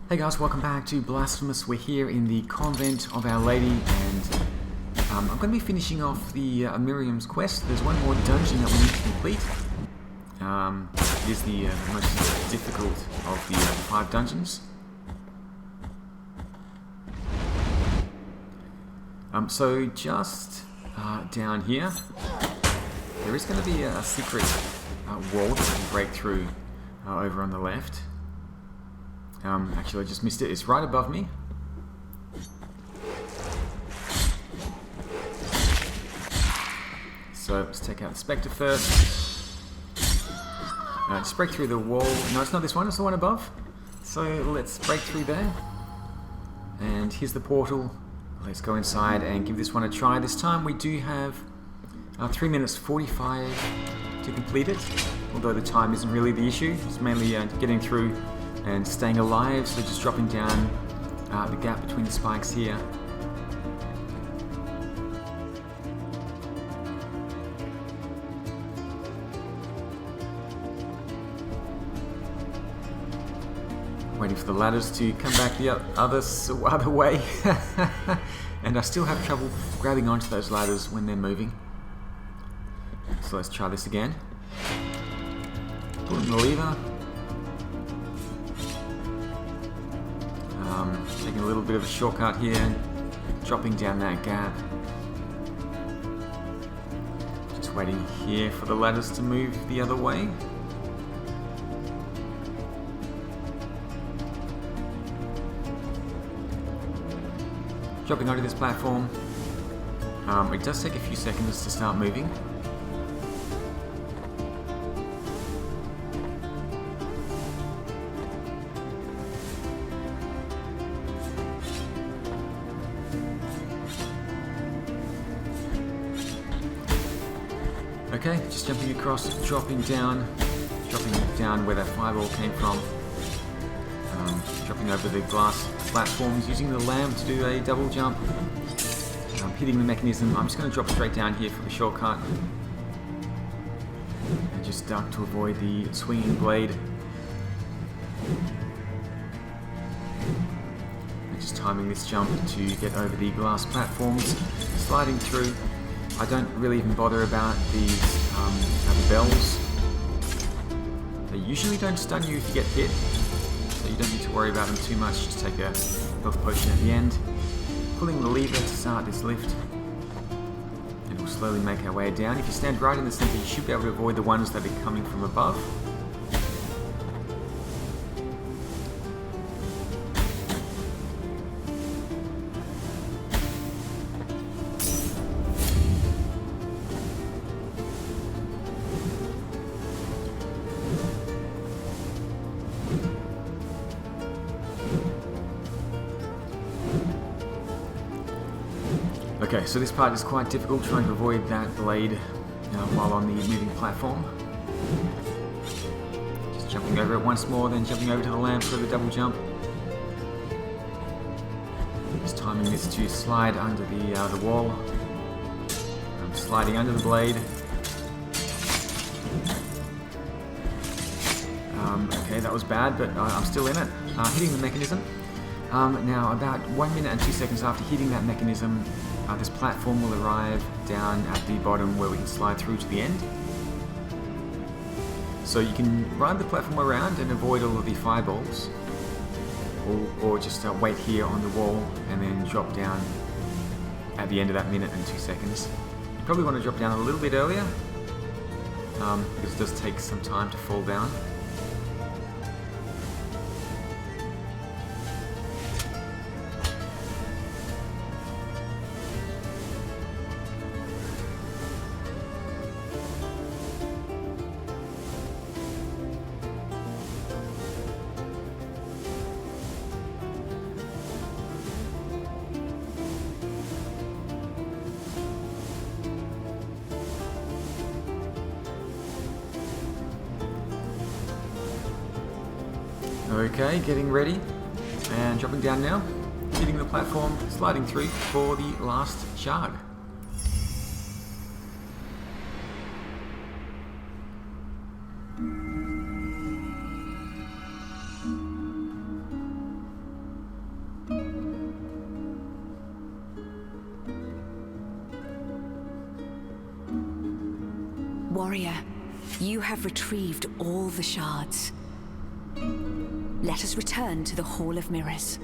Hey guys, welcome back to Blasphemous. We're here in the Convent of Our Lady, and I'm going to be finishing off the Miriam's quest. There's one more dungeon that we need to complete. It is the most difficult of the 5 dungeons. So just down here, there is going to be a secret wall that we can break through over on the left. Actually, I just missed it. It's right above me. So let's take out the Spectre first. Just break through the wall. No, it's not this one. It's the one above. So let's break through there. And here's the portal. Let's go inside and give this one a try. This time we do have 3 minutes 45 to complete it. Although the time isn't really the issue. It's mainly getting through and staying alive, so just dropping down the gap between the spikes here. Waiting for the ladders to come back the other way. And I still have trouble grabbing onto those ladders when they're moving. So let's try this again. Pulling the lever. Taking a little bit of a shortcut here, dropping down that gap. Just waiting here for the ladders to move the other way. Dropping onto this platform. It does take a few seconds to start moving. Okay, just jumping across, dropping down where that fireball came from. Dropping over the glass platforms, using the lamp to do a double jump. Hitting the mechanism. I'm just going to drop straight down here for the shortcut. And just duck to avoid the swinging blade. And just timing this jump to get over the glass platforms, sliding through. I don't really even bother about these the bells. They usually don't stun you if you get hit, so you don't need to worry about them too much. Just take a health potion at the end, pulling the lever to start this lift, and we'll slowly make our way down. If you stand right in the center, you should be able to avoid the ones that are coming from above. Okay, so this part is quite difficult, trying to avoid that blade while on the moving platform. Just jumping over it once more, then jumping over to the lamp for the double jump. Just timing this to slide under the wall. I'm sliding under the blade. Okay, that was bad, but I'm still in it. Hitting the mechanism. Now, about 1 minute and 2 seconds after hitting that mechanism, this platform will arrive down at the bottom where we can slide through to the end. So you can ride the platform around and avoid all of the fireballs, or just wait here on the wall and then drop down at the end of that minute and 2 seconds. You probably want to drop down a little bit earlier, because it does take some time to fall down. Okay, getting ready and dropping down now, hitting the platform, sliding through for the last shard. Warrior, you have retrieved all the shards. Let us return to the Hall of Mirrors.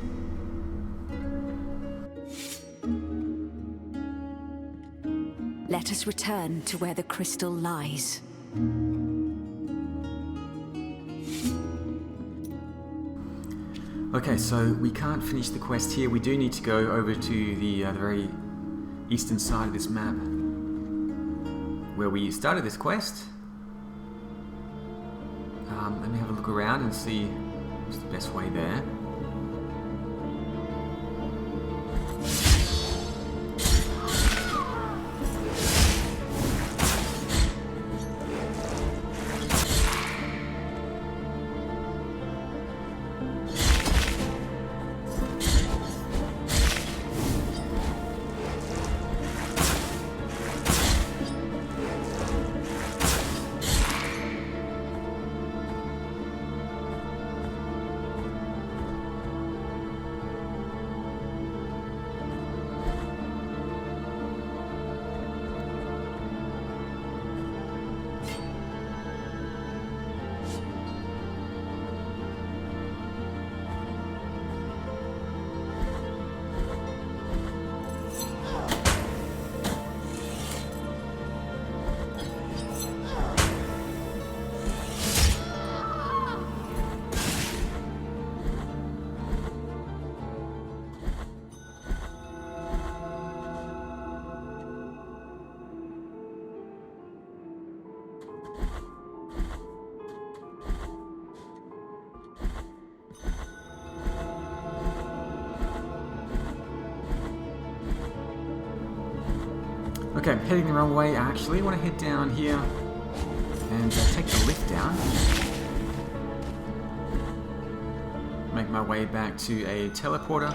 Let us return to where the crystal lies. Okay, so we can't finish the quest here. We do need to go over to the very eastern side of this map where we started this quest. Let me have a look around and see what's the best way there. Okay, I'm heading the wrong way. I actually want to head down here and take the lift down. Make my way back to a teleporter.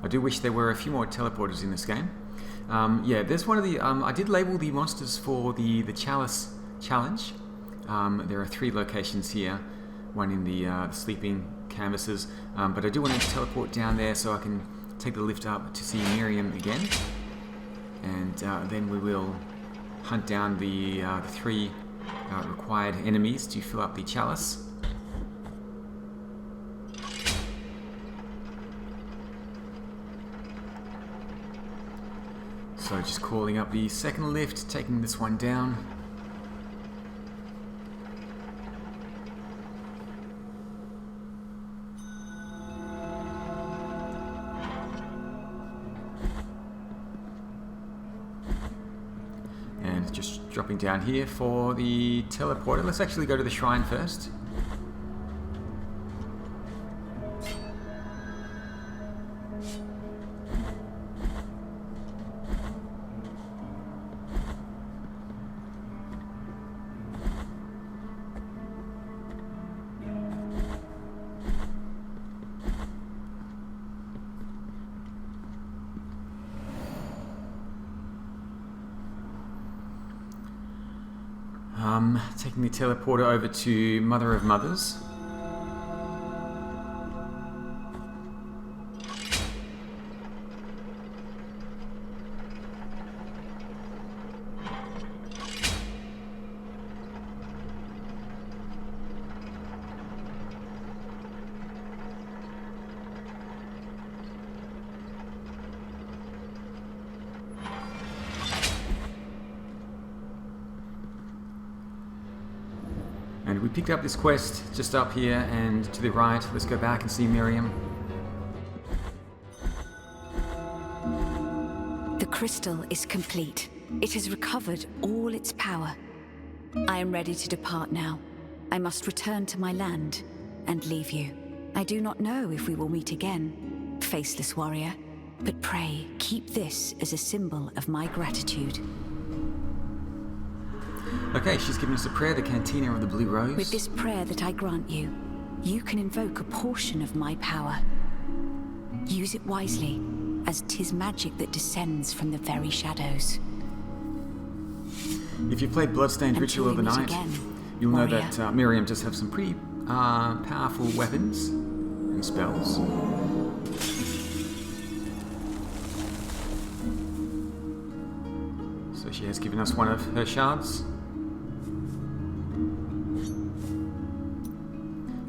I do wish there were a few more teleporters in this game. Yeah, there's one of the... I did label the monsters for the Chalice challenge. There are 3 locations here, one in the sleeping canvases, but I do want to teleport down there so I can take the lift up to see Miriam again, and then we will hunt down the 3 required enemies to fill up the chalice. So just calling up the second lift, taking this one down. Just dropping down here for the teleporter. Let's actually go to the shrine first. Taking the teleporter over to Mother of Mothers. And we picked up this quest just up here and to the right. Let's go back and see Miriam. The crystal is complete. It has recovered all its power. I am ready to depart now. I must return to my land and leave you. I do not know if we will meet again, faceless warrior, but pray keep this as a symbol of my gratitude. Okay, she's given us a prayer, the Cantina of the Blue Rose. With this prayer that I grant you, you can invoke a portion of my power. Use it wisely, as 'tis magic that descends from the very shadows. If you played Bloodstained Ritual of the Night, you'll know that Miriam does have some pretty powerful weapons. and spells. So she has given us one of her shards.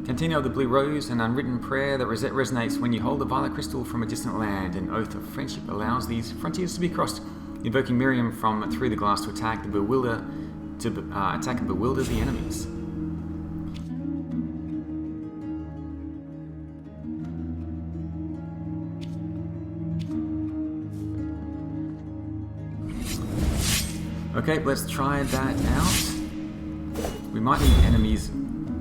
Container of the Blue Rose, an unwritten prayer that resonates when you hold the violet crystal from a distant land. An oath of friendship allows these frontiers to be crossed, invoking Miriam from through the glass to attack and bewilder the enemies. Okay, let's try that out. We might need enemies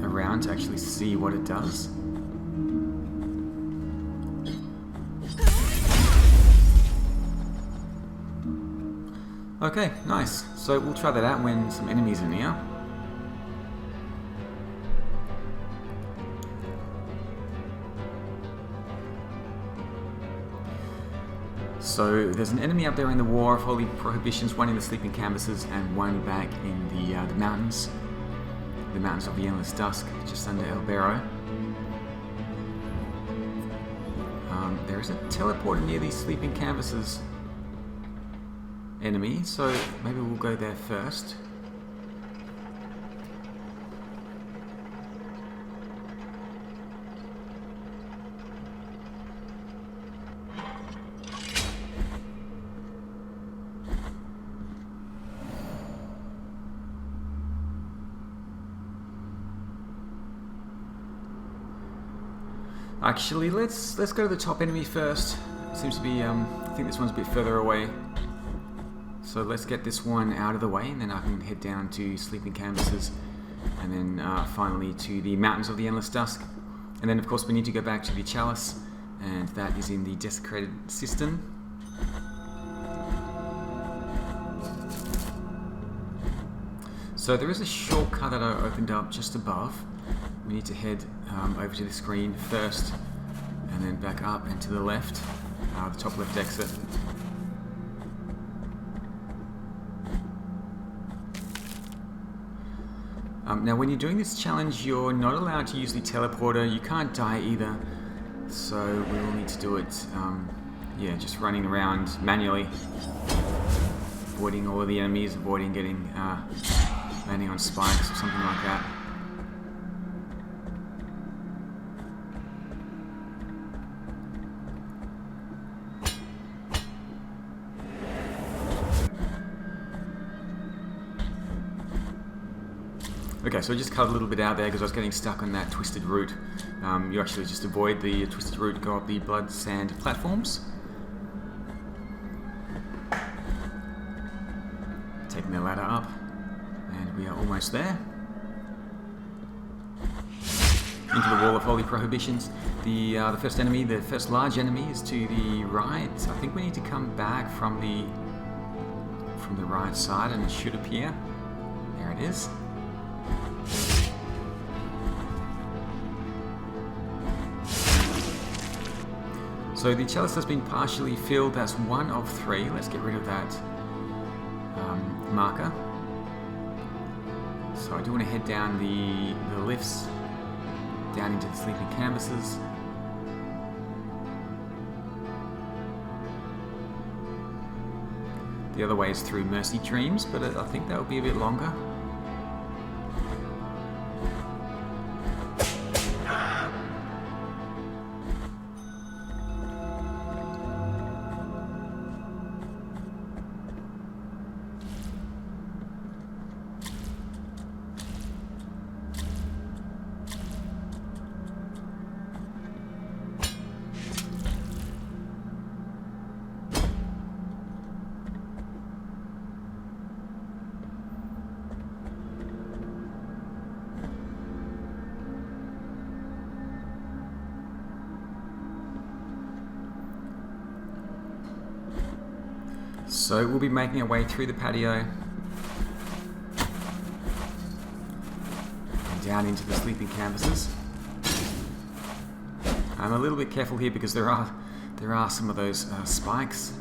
around to actually see what it does. Okay, nice. So we'll try that out when some enemies are near. So there's an enemy up there in the War of Holy Prohibitions, one in the Sleeping Canvases and one back in the mountains. The Mountains of the Endless Dusk, just under El Barrow. There is a teleporter near these Sleeping Canvases enemy, so maybe we'll go there first. Actually, let's go to the top enemy first. Seems to be, I think this one's a bit further away. So let's get this one out of the way, and then I can head down to Sleeping Canvases, and then finally to the Mountains of the Endless Dusk. And then, of course, we need to go back to the Chalice, and that is in the Desecrated Cistern. So there is a shortcut that I opened up just above. We need to head over to the screen first, and then back up and to the left, the top left exit. Now when you're doing this challenge, you're not allowed to use the teleporter. You can't die either, so we will need to do it, yeah, just running around manually, avoiding all of the enemies, avoiding getting landing on spikes or something like that. Okay, so I just cut a little bit out there because I was getting stuck on that twisted route. You actually just avoid the twisted route, go up the blood sand platforms. Taking the ladder up, and we are almost there. Into the Wall of Holy Prohibitions. The first enemy, the first large enemy, is to the right. I think we need to come back from the right side, and it should appear. There it is. So the chalice has been partially filled. That's 1 of 3. Let's get rid of that marker. So I do want to head down the lifts, down into the Sleeping Canvases. The other way is through Mercy Dreams, but I think that will be a bit longer. So we'll be making our way through the patio and down into the Sleeping Canvases. I'm a little bit careful here because there are some of those spikes.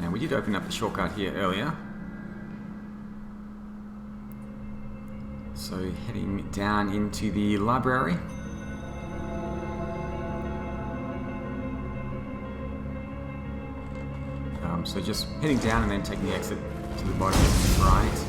And we did open up the shortcut here earlier. So So heading down into the library. So just heading down and then taking the exit to the bottom right.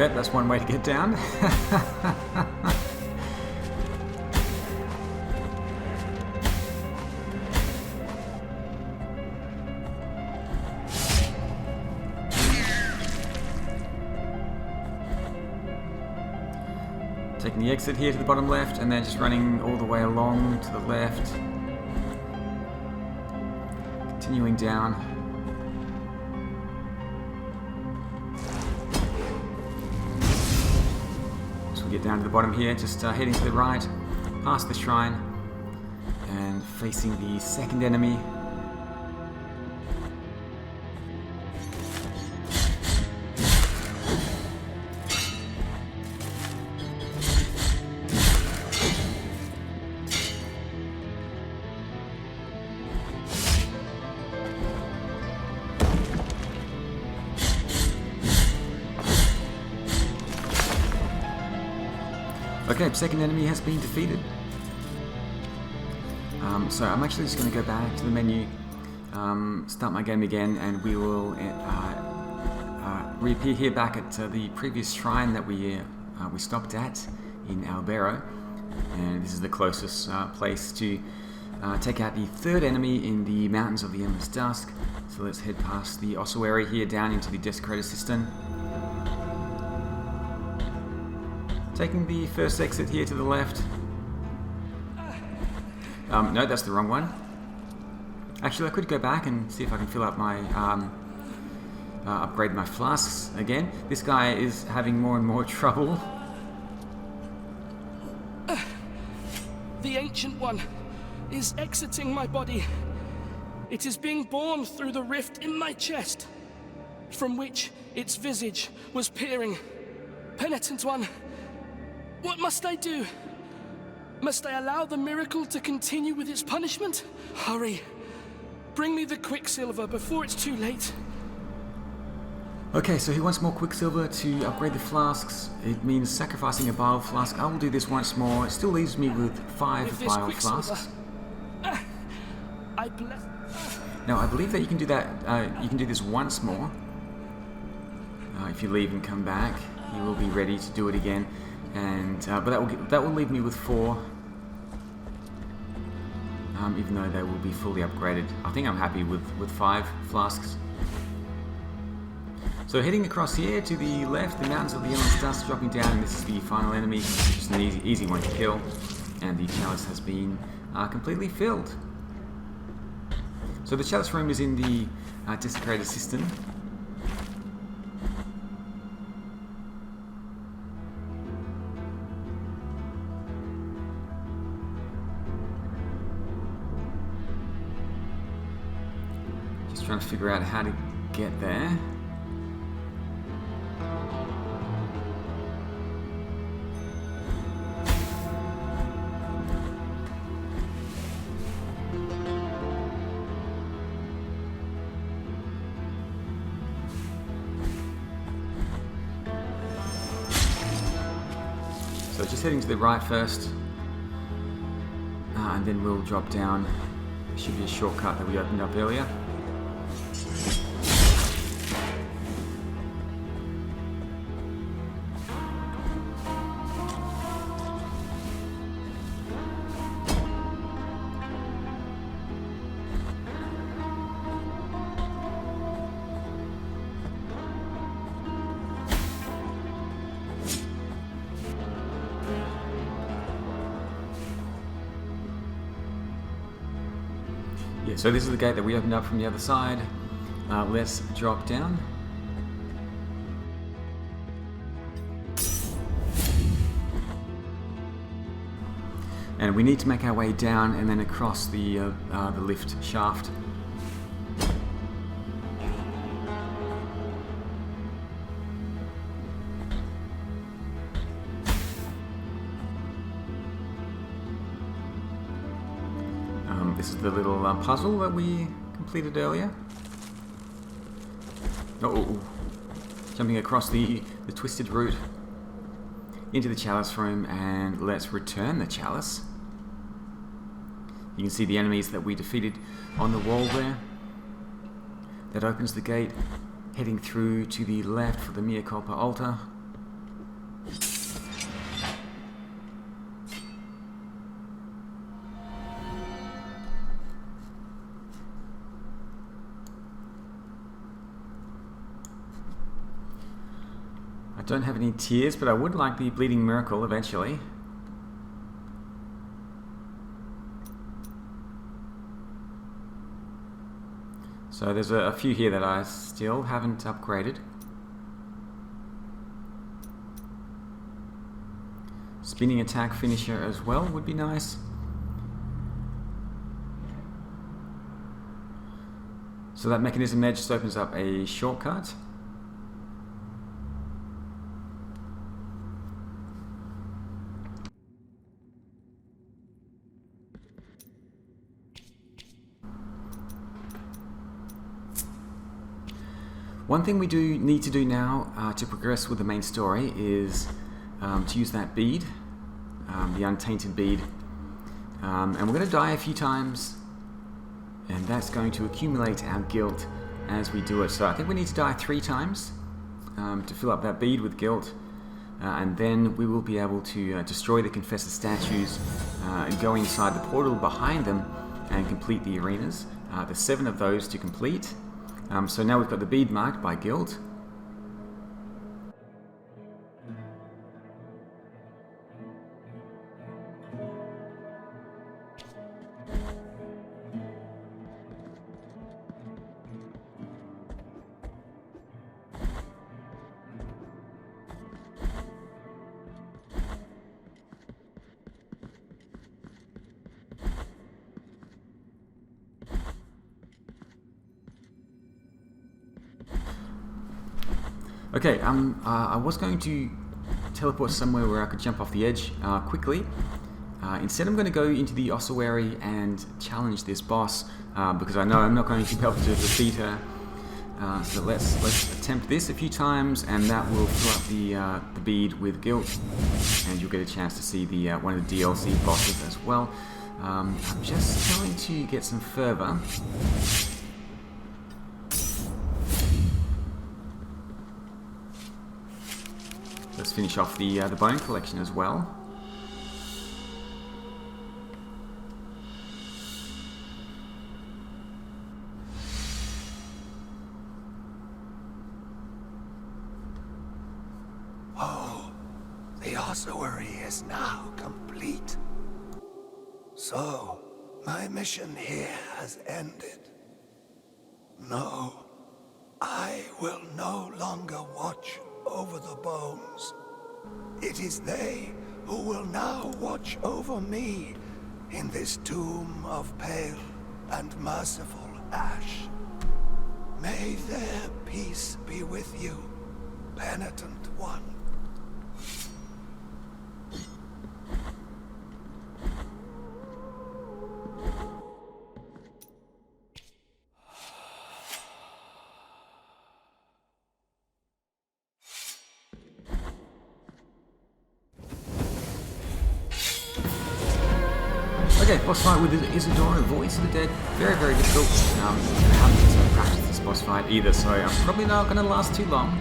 Okay, that's one way to get down. Taking the exit here to the bottom left, and then just running all the way along to the left. Continuing down. Get down to the bottom here, just heading to the right, past the shrine, and facing the second enemy. Okay, second enemy has been defeated. So I'm actually just going to go back to the menu, start my game again, and we will reappear here back at the previous shrine that we stopped at in Albero. And this is the closest place to take out the third enemy in the Mountains of the Endless Dusk. So let's head past the ossuary here down into the Desecrator Cistern. Taking the first exit here to the left. No, that's the wrong one. Actually, I could go back and see if I can fill up my upgrade my flasks again. This guy is having more and more trouble. The Ancient One is exiting my body. It is being born through the rift in my chest, from which its visage was peering. Penitent One, what must I do? Must I allow the miracle to continue with its punishment? Hurry. Bring me the Quicksilver before it's too late. Okay, so he wants more Quicksilver to upgrade the flasks. It means sacrificing a bile flask. I will do this once more. It still leaves me with 5 bile flasks. Now, I believe that you can do that. You can do this once more. If you leave and come back, you will be ready to do it again. And but that will leave me with 4. Even though they will be fully upgraded. I think I'm happy with 5 flasks. So heading across here to the left, the Mountains of the Endless Dust dropping down, and this is the final enemy. Just an easy one to kill. And the Chalice has been completely filled. So the Chalice room is in the Desecrator Cistern. Just trying to figure out how to get there. So just heading to the right first, and then we'll drop down. There should be a shortcut that we opened up earlier. Yeah, so this is the gate that we opened up from the other side. Let's drop down. And we need to make our way down and then across the lift shaft. This is the little puzzle that we completed earlier. Oh, jumping across the twisted route into the Chalice room, and let's return the Chalice. You can see the enemies that we defeated on the wall there. That opens the gate, heading through to the left for the Mea Culpa altar. I don't have any tears, but I would like the Bleeding Miracle eventually. So there's a few here that I still haven't upgraded. Spinning attack finisher as well would be nice. So that mechanism there just opens up a shortcut. One thing we do need to do now to progress with the main story is to use that bead, the untainted bead, and we're going to die a few times, and that's going to accumulate our guilt as we do it. So I think we need to die 3 times to fill up that bead with guilt, and then we will be able to destroy the Confessor statues and go inside the portal behind them and complete the arenas. There's 7 of those to complete. So now we've got the bead marked by guilt. Okay, I was going to teleport somewhere where I could jump off the edge quickly. Instead I'm going to go into the ossuary and challenge this boss because I know I'm not going to be able to defeat her. So let's attempt this a few times, and that will fill up the bead with guilt, and you'll get a chance to see the one of the DLC bosses as well. I'm just going to get some fervor. Let's finish off the bone collection as well. Oh, the ossuary is now complete. So, my mission here has ended. No, I will no longer watch over the bones. It is they who will now watch over me in this tomb of pale and merciful ash. May their peace be with you, penitent one. Okay, boss fight with Isadora, Voice of the Dead. Very, very difficult. I haven't practiced this boss fight either, so I'm probably not going to last too long.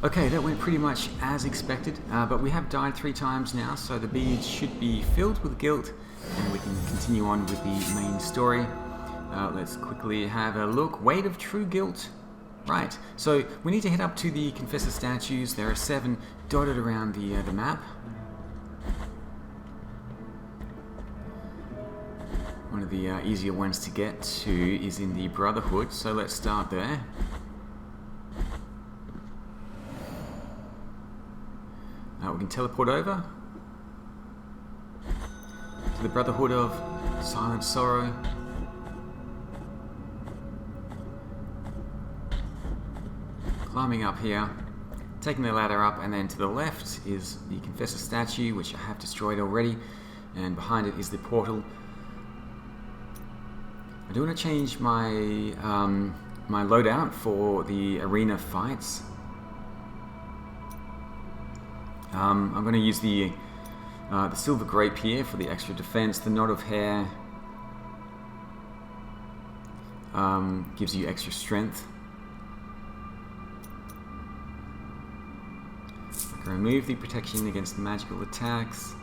Okay, that went pretty much as expected, but we have died 3 times now, so the beads should be filled with guilt, and we can continue on with the main story. Let's quickly have a look. Weight of true guilt. Right, so we need to head up to the Confessor statues. There are 7 dotted around the map. One of the easier ones to get to is in the Brotherhood, so let's start there. We can teleport over to the Brotherhood of Silent Sorrow. Climbing up here, taking the ladder up, and then to the left is the Confessor statue, which I have destroyed already, and behind it is the portal. I do want to change my my loadout for the arena fights. I'm going to use the Silver Grape here for the extra defense. The Knot of Hair gives you extra strength. I can remove the protection against magical attacks.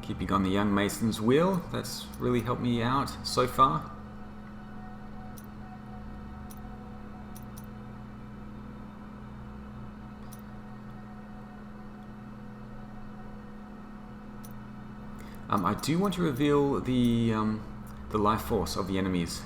Keeping on the Young Mason's wheel, that's really helped me out so far. I do want to reveal the life force of the enemies.